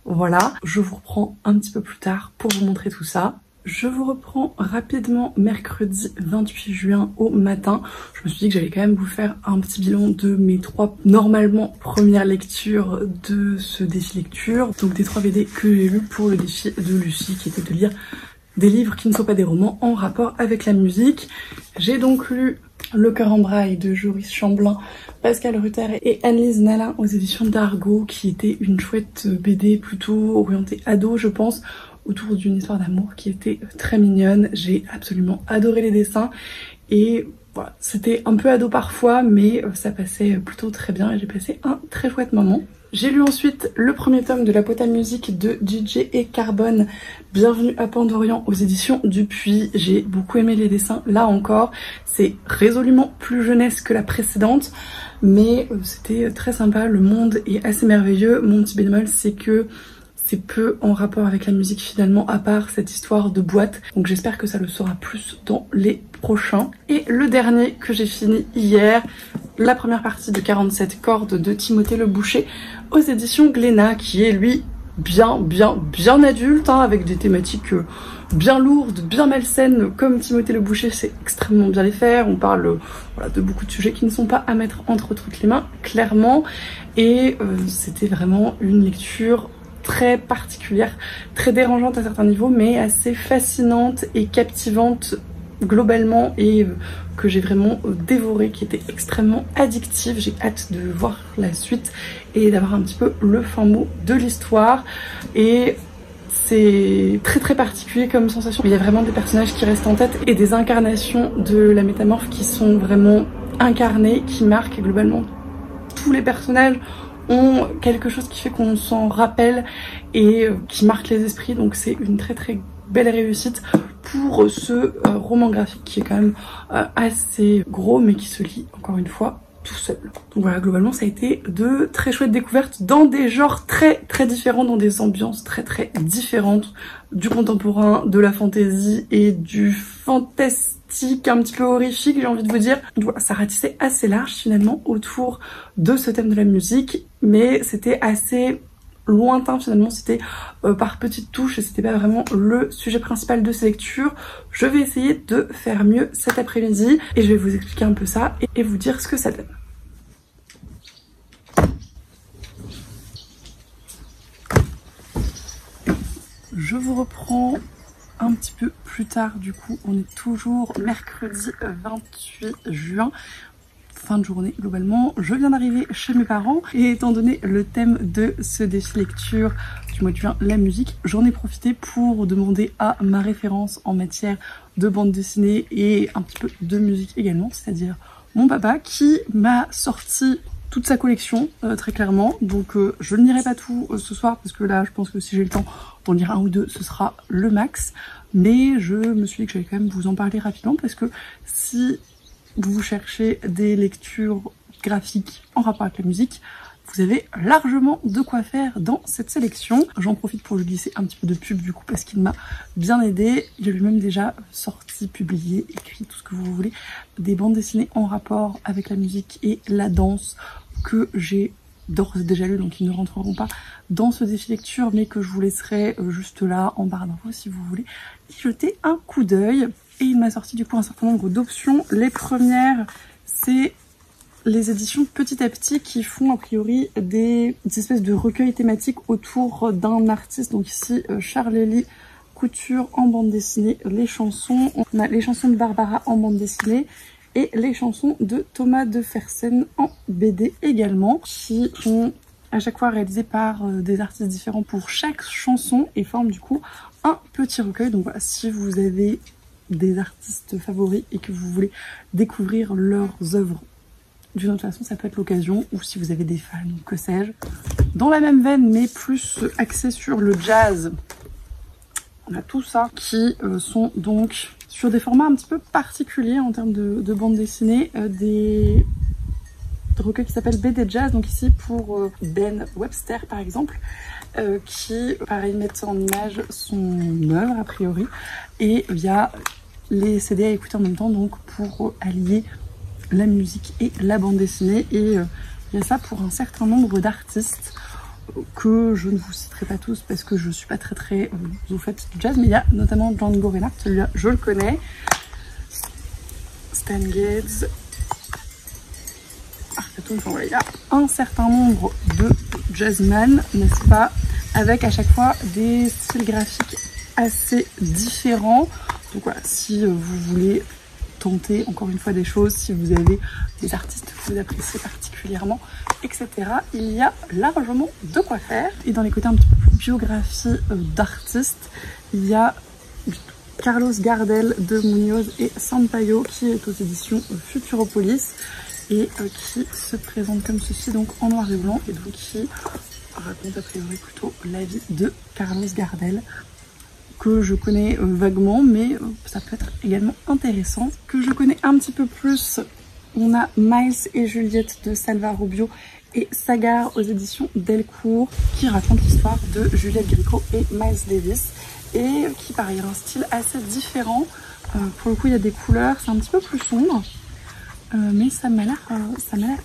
voilà. Je vous reprends un petit peu plus tard pour vous montrer tout ça. Je vous reprends rapidement mercredi 28 juin au matin. Je me suis dit que j'allais quand même vous faire un petit bilan de mes 3 normalement premières lectures de ce défi lecture. Donc des 3 BD que j'ai lus pour le défi de Lucie, qui était de lire des livres qui ne sont pas des romans en rapport avec la musique. J'ai donc lu Le cœur en braille de Joris Chamblin, Pascal Rutter et Annelise Nalin aux éditions d'Argo, qui était une chouette BD plutôt orientée ado, je pense, autour d'une histoire d'amour qui était très mignonne. J'ai absolument adoré les dessins, et voilà, c'était un peu ado parfois, mais ça passait plutôt très bien et j'ai passé un très chouette moment. J'ai lu ensuite le premier tome de La Boîte à musique de DJ et Carbone, Bienvenue à Pandorian aux éditions Dupuis. J'ai beaucoup aimé les dessins, là encore, c'est résolument plus jeunesse que la précédente, mais c'était très sympa, le monde est assez merveilleux. Mon petit bémol, c'est que assez peu en rapport avec la musique finalement, à part cette histoire de boîte. Donc j'espère que ça le sera plus dans les prochains. Et le dernier que j'ai fini hier, la première partie de 47 cordes de Timothée Le Boucher aux éditions Glénat, qui est lui bien adulte, hein, avec des thématiques bien lourdes, bien malsaines, comme Timothée Le Boucher sait extrêmement bien les faire. On parle voilà, de beaucoup de sujets qui ne sont pas à mettre entre toutes les mains, clairement. Et c'était vraiment une lecture très particulière, très dérangeante à certains niveaux, mais assez fascinante et captivante globalement, et que j'ai vraiment dévoré, qui était extrêmement addictive. J'ai hâte de voir la suite et d'avoir un petit peu le fin mot de l'histoire. Et c'est très particulier comme sensation. Il y a vraiment des personnages qui restent en tête et des incarnations de la métamorphe qui sont vraiment incarnées, qui marquent globalement. Tous les personnages ont quelque chose qui fait qu'on s'en rappelle et qui marque les esprits, donc c'est une très belle réussite pour ce roman graphique qui est quand même assez gros, mais qui se lit encore une fois tout seul. Donc voilà, globalement ça a été de très chouettes découvertes dans des genres très différents, dans des ambiances très différentes, du contemporain, de la fantasy et du fantastique, un petit peu horrifique, j'ai envie de vous dire. Donc voilà, ça ratissait assez large finalement autour de ce thème de la musique, mais c'était assez lointain finalement, c'était par petites touches et c'était pas vraiment le sujet principal de ces lectures. Je vais essayer de faire mieux cet après-midi et je vais vous expliquer un peu ça et vous dire ce que ça donne. Je vous reprends un petit peu plus tard, du coup on est toujours mercredi 28 juin. Fin de journée globalement. Je viens d'arriver chez mes parents et étant donné le thème de ce défi lecture du mois de juin, la musique, j'en ai profité pour demander à ma référence en matière de bande dessinée et un petit peu de musique également, c'est-à-dire mon papa qui m'a sorti toute sa collection très clairement. Donc je ne lirai pas tout ce soir parce que là je pense que si j'ai le temps d'en lire un ou deux ce sera le max, mais je me suis dit que j'allais quand même vous en parler rapidement parce que si vous cherchez des lectures graphiques en rapport avec la musique, vous avez largement de quoi faire dans cette sélection. J'en profite pour lui glisser un petit peu de pub du coup parce qu'il m'a bien aidé. Il a lui-même déjà sorti, publié, écrit, tout ce que vous voulez, des bandes dessinées en rapport avec la musique et la danse que j'ai d'ores et déjà lu, donc ils ne rentreront pas dans ce défi lecture, mais que je vous laisserai juste là en barre d'infos si vous voulez y jeter un coup d'œil. Et il m'a sorti du coup un certain nombre d'options. Les premières, c'est les éditions Petit à Petit qui font a priori des espèces de recueils thématiques autour d'un artiste. Donc ici, Charlélie Couture en bande dessinée, les chansons. On a les chansons de Barbara en bande dessinée et les chansons de Thomas de Fersen en BD également, qui sont à chaque fois réalisées par des artistes différents pour chaque chanson et forment du coup un petit recueil. Donc voilà, si vous avez des artistes favoris et que vous voulez découvrir leurs œuvres d'une autre façon, ça peut être l'occasion, ou si vous avez des fans, que sais-je. Dans la même veine, mais plus axé sur le jazz, on a tout ça qui sont donc sur des formats un petit peu particuliers en termes de bande dessinée, des recueils qui s'appellent BD Jazz, donc ici pour Ben Webster par exemple, qui pareil mettent en image son œuvre a priori, et il y a les CD à écouter en même temps, donc pour allier la musique et la bande dessinée. Et il y a ça pour un certain nombre d'artistes que je ne vous citerai pas tous parce que je suis pas très au fait du jazz, mais il y a notamment Django Reinhardt, celui-là je le connais, Stan Getz, enfin voilà, il y a un certain nombre de jazzman, n'est-ce pas, avec à chaque fois des styles graphiques assez différents. Donc voilà, si vous voulez tenter encore une fois des choses, si vous avez des artistes que vous appréciez particulièrement, etc., il y a largement de quoi faire. Et dans les côtés un petit peu plus biographie d'artistes, il y a Carlos Gardel de Munoz et Sampaio qui est aux éditions Futuropolis et qui se présente comme ceci, donc en noir et blanc, et donc qui raconte a priori plutôt la vie de Carlos Gardel, que je connais vaguement, mais ça peut être également intéressant. Que je connais un petit peu plus on a Miles et Juliette de Salva Rubio et Sagar aux éditions Delcourt qui raconte l'histoire de Juliette Gréco et Miles Davis et qui pareil a un style assez différent. Pour le coup il y a des couleurs, c'est un petit peu plus sombre mais ça m'a l'air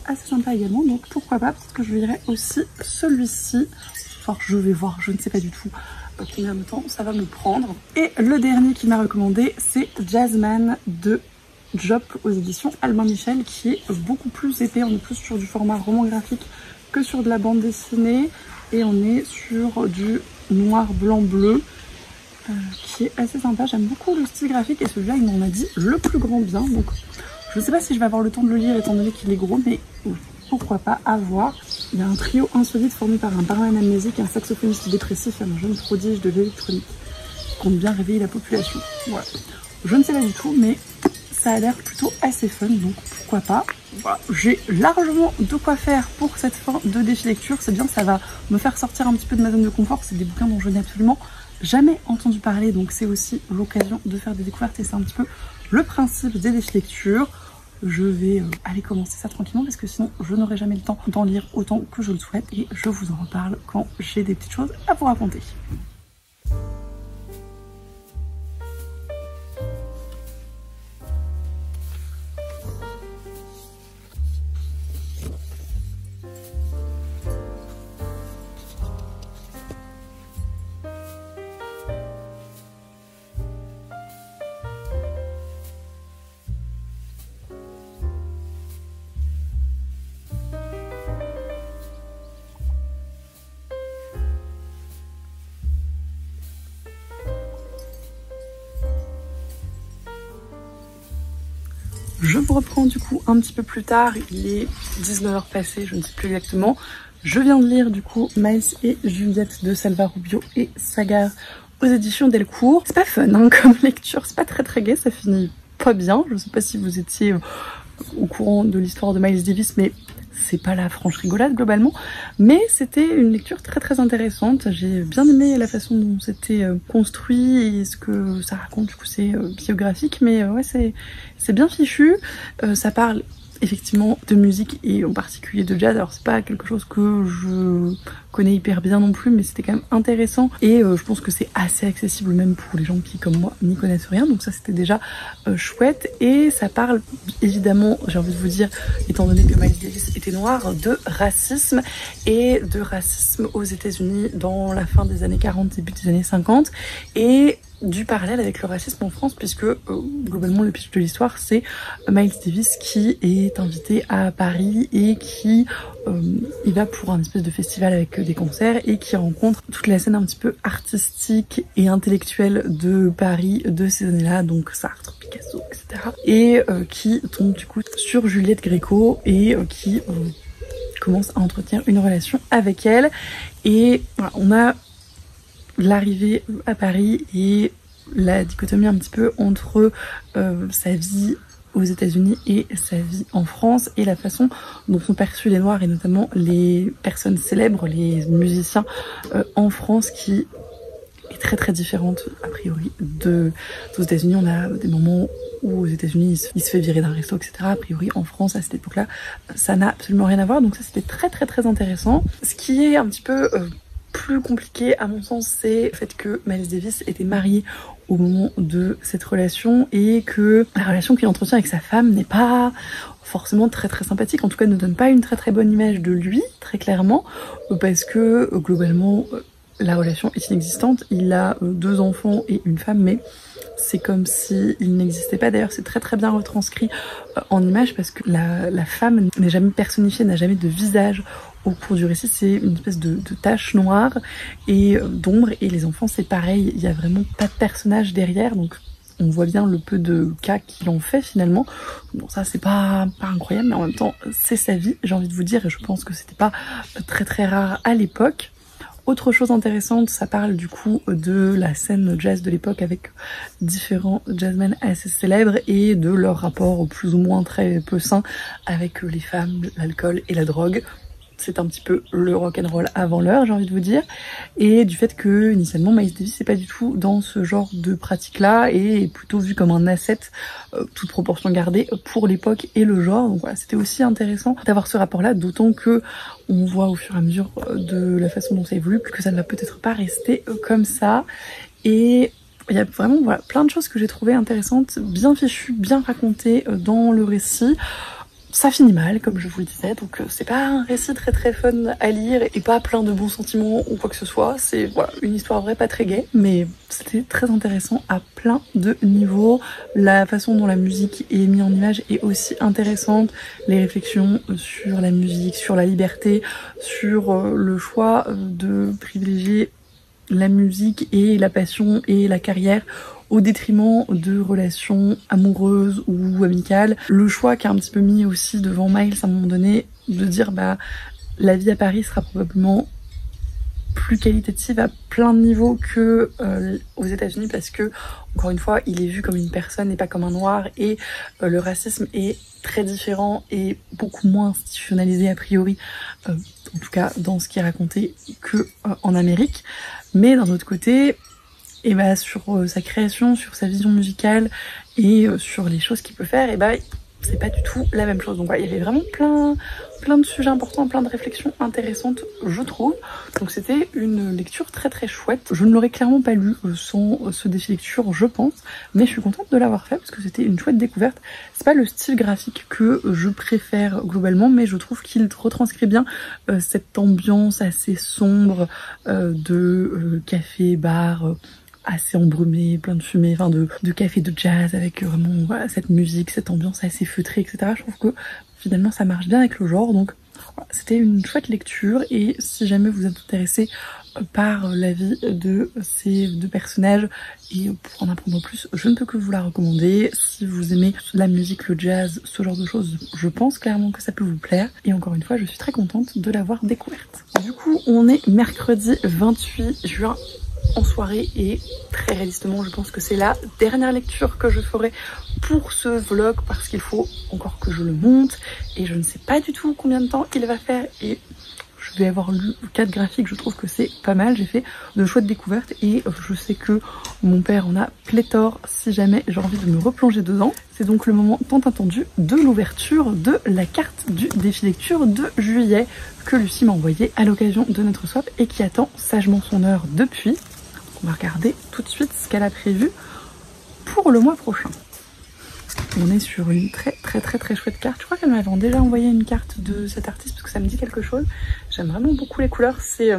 assez sympa également, donc pourquoi pas, peut-être que je lirai aussi celui-ci. Enfin je vais voir, je ne sais pas du tout combien de temps ça va me prendre. Et le dernier qui m'a recommandé c'est Jazzman de Jop aux éditions Albin Michel qui est beaucoup plus épais, on est plus sur du format roman graphique que sur de la bande dessinée et on est sur du noir blanc bleu qui est assez sympa. J'aime beaucoup le style graphique et celui-là il m'en a dit le plus grand bien, donc je ne sais pas si je vais avoir le temps de le lire étant donné qu'il est gros, mais pourquoi pas, à voir. Il y a un trio insolite formé par un barman amnésique, un saxophoniste dépressif et un jeune prodige de l'électronique qui compte bien réveiller la population. Voilà. Je ne sais pas du tout, mais ça a l'air plutôt assez fun, donc pourquoi pas. Voilà. J'ai largement de quoi faire pour cette fin de défi lecture. C'est bien, ça va me faire sortir un petit peu de ma zone de confort. C'est des bouquins dont je n'ai absolument jamais entendu parler, donc c'est aussi l'occasion de faire des découvertes et c'est un petit peu le principe des défis lecture. Je vais aller commencer ça tranquillement parce que sinon je n'aurai jamais le temps d'en lire autant que je le souhaite et je vous en reparle quand j'ai des petites choses à vous raconter. Je vous reprends du coup un petit peu plus tard, il est 19h passé, je ne sais plus exactement. Je viens de lire du coup Miles et Juliette de Salva Rubio et Sagar aux éditions Delcourt. C'est pas fun hein, comme lecture, c'est pas très gai, ça finit pas bien. Je sais pas si vous étiez au courant de l'histoire de Miles Davis, mais c'est pas la franche rigolade globalement, mais c'était une lecture très intéressante. J'ai bien aimé la façon dont c'était construit et ce que ça raconte, du coup c'est biographique, mais ouais c'est bien fichu. Ça parle effectivement de musique et en particulier de jazz, alors c'est pas quelque chose que je connais hyper bien non plus, mais c'était quand même intéressant et je pense que c'est assez accessible même pour les gens qui comme moi n'y connaissent rien, donc ça c'était déjà chouette. Et ça parle évidemment, j'ai envie de vous dire, étant donné que Miles Davis était noir, de racisme et de racisme aux États-Unis dans la fin des années 40, début des années 50 et du parallèle avec le racisme en France, puisque globalement le pitch de l'histoire c'est Miles Davis qui est invité à Paris et qui il va pour un espèce de festival avec des concerts et qui rencontre toute la scène un petit peu artistique et intellectuelle de Paris de ces années-là, donc Sartre, Picasso, etc. Et qui tombe du coup sur Juliette Gréco et qui commence à entretenir une relation avec elle. Et voilà, on a l'arrivée à Paris et la dichotomie un petit peu entre sa vie aux États-Unis et sa vie en France et la façon dont sont perçus les Noirs et notamment les personnes célèbres, les musiciens en France, qui est très différente a priori aux États-Unis. On a des moments où aux États-Unis il se fait virer d'un resto, etc. A priori en France à cette époque-là ça n'a absolument rien à voir, donc ça c'était très intéressant. Ce qui est un petit peu plus compliqué à mon sens, c'est le fait que Miles Davis était marié au moment de cette relation et que la relation qu'il entretient avec sa femme n'est pas forcément très sympathique, en tout cas ne donne pas une très bonne image de lui, très clairement, parce que globalement la relation est inexistante. Il a 2 enfants et une femme, mais c'est comme si il n'existait pas. D'ailleurs c'est très bien retranscrit en images parce que la femme n'est jamais personnifiée, n'a jamais de visage au cours du récit, c'est une espèce de tache noire et d'ombre, et les enfants c'est pareil, il y a vraiment pas de personnage derrière, donc on voit bien le peu de cas qu'il en fait finalement. Bon ça c'est pas incroyable, mais en même temps c'est sa vie, j'ai envie de vous dire, et je pense que c'était pas très rare à l'époque. Autre chose intéressante, ça parle du coup de la scène jazz de l'époque avec différents jazzmen assez célèbres et de leur rapport plus ou moins très peu sain avec les femmes, l'alcool et la drogue. c'est un petit peu le rock'n'roll avant l'heure, j'ai envie de vous dire, et du fait que initialement Miles Davis c'est pas du tout dans ce genre de pratique là et est plutôt vu comme un asset, toute proportion gardée, pour l'époque et le genre. Donc voilà, c'était aussi intéressant d'avoir ce rapport là, d'autant que on voit au fur et à mesure de la façon dont ça évolue que ça ne va peut-être pas rester comme ça. Et il y a vraiment voilà, plein de choses que j'ai trouvées intéressantes, bien fichues, bien racontées dans le récit. Ça finit mal, comme je vous le disais, donc c'est pas un récit très très fun à lire et pas plein de bons sentiments ou quoi que ce soit. C'est voilà, une histoire vraie, pas très gaie, mais c'était très intéressant à plein de niveaux. La façon dont la musique est mise en image est aussi intéressante. Les réflexions sur la musique, sur la liberté, sur le choix de privilégier la musique et la passion et la carrière au détriment de relations amoureuses ou amicales. Le choix qui a un petit peu mis aussi devant Miles à un moment donné de dire bah la vie à Paris sera probablement plus qualitative à plein de niveaux que aux États-Unis, parce que encore une fois il est vu comme une personne et pas comme un noir, et le racisme est très différent et beaucoup moins institutionnalisé a priori, en tout cas dans ce qui est raconté, que en Amérique. Mais d'un autre côté, et bah sur sa création, sur sa vision musicale et sur les choses qu'il peut faire, et bah c'est pas du tout la même chose. Donc voilà, il y avait vraiment plein de sujets importants, plein de réflexions intéressantes, je trouve. Donc c'était une lecture très très chouette. Je ne l'aurais clairement pas lu sans ce défi lecture, je pense, mais je suis contente de l'avoir fait parce que c'était une chouette découverte. C'est pas le style graphique que je préfère globalement, mais je trouve qu'il retranscrit bien cette ambiance assez sombre de café, bar, assez embrumé, plein de fumée, enfin de café de jazz avec vraiment voilà, cette musique, cette ambiance assez feutrée, etc. Je trouve que finalement ça marche bien avec le genre, donc voilà, c'était une chouette lecture. Et si jamais vous êtes intéressé par la vie de ces deux personnages et pour en apprendre plus, je ne peux que vous la recommander. Si vous aimez la musique, le jazz, ce genre de choses, je pense clairement que ça peut vous plaire. Et encore une fois, je suis très contente de l'avoir découverte. Du coup, on est mercredi 28 juin en soirée et très réalistement je pense que c'est la dernière lecture que je ferai pour ce vlog, parce qu'il faut encore que je le monte et je ne sais pas du tout combien de temps il va faire, et je vais avoir lu 4 graphiques, je trouve que c'est pas mal. J'ai fait de chouettes découvertes et je sais que mon père en a pléthore si jamais j'ai envie de me replonger dedans. C'est donc le moment tant attendu de l'ouverture de la carte du défi lecture de juillet que Lucie m'a envoyé à l'occasion de notre swap et qui attend sagement son heure depuis. On va regarder tout de suite ce qu'elle a prévu pour le mois prochain. On est sur une très chouette carte. Je crois qu'elle m'avait déjà envoyé une carte de cet artiste parce que ça me dit quelque chose. J'aime vraiment beaucoup les couleurs. C'est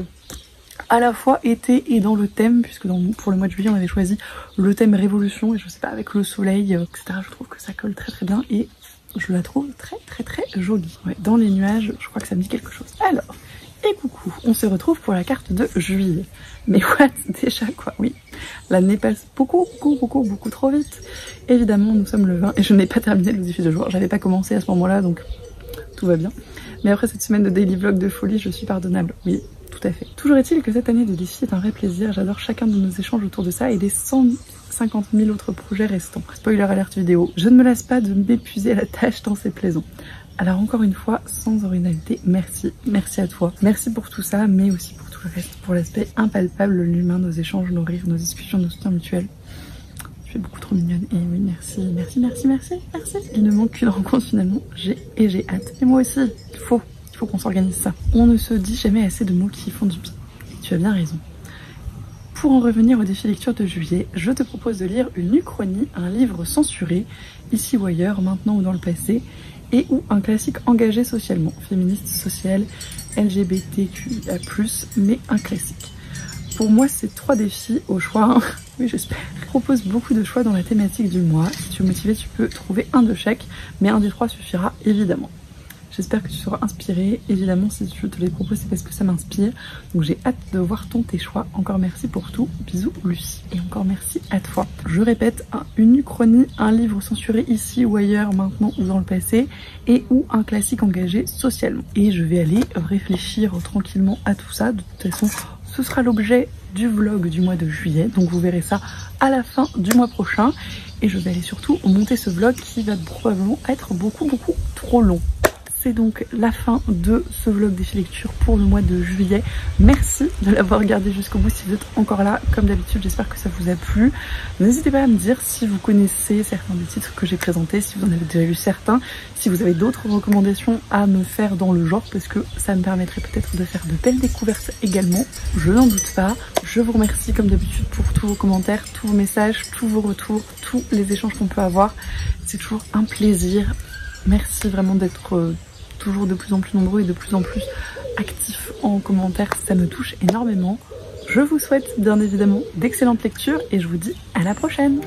à la fois été et dans le thème, puisque pour le mois de juillet on avait choisi le thème révolution et je sais pas, avec le soleil, etc. Je trouve que ça colle très bien et je la trouve très jolie. Ouais, dans les nuages, je crois que ça me dit quelque chose. Alors, et coucou, on se retrouve pour la carte de juillet. Mais what, déjà quoi, oui. L'année passe beaucoup trop vite. Évidemment, nous sommes le 20 et je n'ai pas terminé le défi de jour. J'avais pas commencé à ce moment-là, donc tout va bien. Mais après cette semaine de daily vlog de folie, je suis pardonnable. Oui, tout à fait. Toujours est-il que cette année de défi est un vrai plaisir. J'adore chacun de nos échanges autour de ça et des 150 000 autres projets restants. Spoiler alerte vidéo. Je ne me lasse pas de m'épuiser à la tâche tant c'est plaisant. Alors encore une fois, sans originalité, merci à toi. Merci pour tout ça, mais aussi pour tout le reste, pour l'aspect impalpable, l'humain, nos échanges, nos rires, nos discussions, nos soutiens mutuels. Tu es beaucoup trop mignonne et oui, merci. Il ne manque qu'une rencontre finalement, j'ai hâte. Et moi aussi, il faut qu'on s'organise ça. On ne se dit jamais assez de mots qui font du bien. Et tu as bien raison. Pour en revenir au défi lecture de juillet, je te propose de lire une uchronie, un livre censuré, ici ou ailleurs, maintenant ou dans le passé, et ou un classique engagé socialement, féministe, social, LGBTQIA+, mais un classique. Pour moi, ces 3 défis au choix, oui j'espère, proposent beaucoup de choix dans la thématique du mois. Si tu es motivé, tu peux trouver un de chaque, mais un des 3 suffira évidemment. J'espère que tu seras inspirée. Évidemment, si je te les propose, c'est parce que ça m'inspire. Donc j'ai hâte de voir tes choix. Encore merci pour tout. Bisous Lucie. Et encore merci à toi. Je répète, une uchronie, un livre censuré ici ou ailleurs, maintenant ou dans le passé, et ou un classique engagé socialement. Et je vais aller réfléchir tranquillement à tout ça. De toute façon, ce sera l'objet du vlog du mois de juillet. Donc vous verrez ça à la fin du mois prochain. Et je vais aller surtout monter ce vlog qui va probablement être beaucoup trop long. c'est donc la fin de ce vlog défi lecture pour le mois de juillet. Merci de l'avoir regardé jusqu'au bout si vous êtes encore là. Comme d'habitude, j'espère que ça vous a plu. N'hésitez pas à me dire si vous connaissez certains des titres que j'ai présentés, si vous en avez déjà lu certains, si vous avez d'autres recommandations à me faire dans le genre, parce que ça me permettrait peut-être de faire de belles découvertes également. Je n'en doute pas. Je vous remercie comme d'habitude pour tous vos commentaires, tous vos messages, tous vos retours, tous les échanges qu'on peut avoir. C'est toujours un plaisir. Merci vraiment d'être toujours de plus en plus nombreux et de plus en plus actifs en commentaire. Ça me touche énormément. Je vous souhaite bien évidemment d'excellentes lectures et je vous dis à la prochaine.